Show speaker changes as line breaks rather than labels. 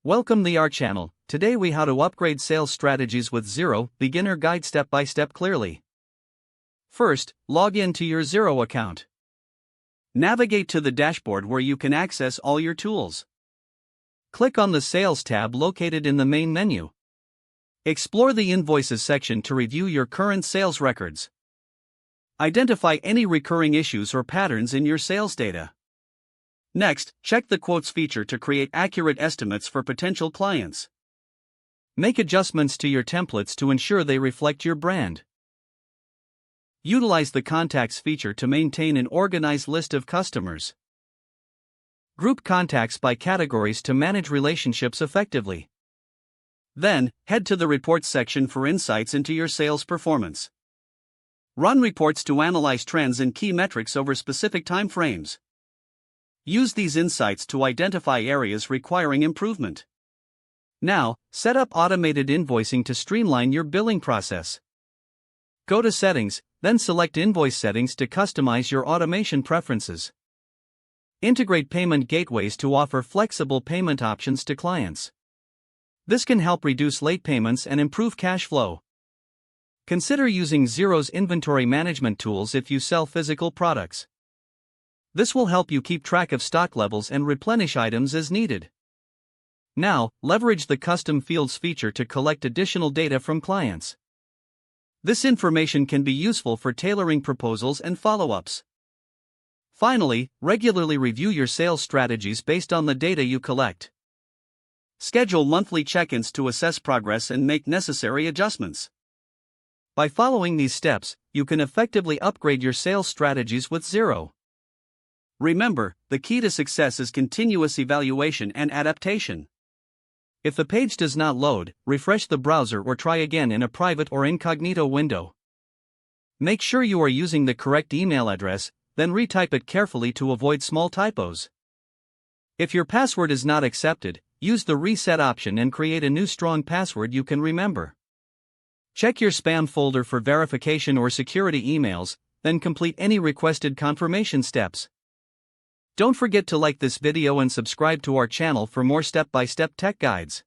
Welcome to our channel. Today we how to upgrade sales strategies with Xero, beginner guide step by step clearly. First, log in to your Xero account. Navigate to the dashboard where you can access all your tools. Click on the Sales tab located in the main menu. Explore the Invoices section to review your current sales records. Identify any recurring issues or patterns in your sales data. Next, check the Quotes feature to create accurate estimates for potential clients. Make adjustments to your templates to ensure they reflect your brand. Utilize the Contacts feature to maintain an organized list of customers. Group contacts by categories to manage relationships effectively. Then, head to the Reports section for insights into your sales performance. Run reports to analyze trends and key metrics over specific time frames. Use these insights to identify areas requiring improvement. Now, set up automated invoicing to streamline your billing process. Go to Settings, then select Invoice Settings to customize your automation preferences. Integrate payment gateways to offer flexible payment options to clients. This can help reduce late payments and improve cash flow. Consider using Xero's inventory management tools if you sell physical products. This will help you keep track of stock levels and replenish items as needed. Now, leverage the Custom Fields feature to collect additional data from clients. This information can be useful for tailoring proposals and follow-ups. Finally, regularly review your sales strategies based on the data you collect. Schedule monthly check-ins to assess progress and make necessary adjustments. By following these steps, you can effectively upgrade your sales strategies with Xero. Remember, the key to success is continuous evaluation and adaptation. If the page does not load, refresh the browser or try again in a private or incognito window. Make sure you are using the correct email address, then retype it carefully to avoid small typos. If your password is not accepted, use the reset option and create a new strong password you can remember. Check your spam folder for verification or security emails, then complete any requested confirmation steps. Don't forget to like this video and subscribe to our channel for more step-by-step tech guides.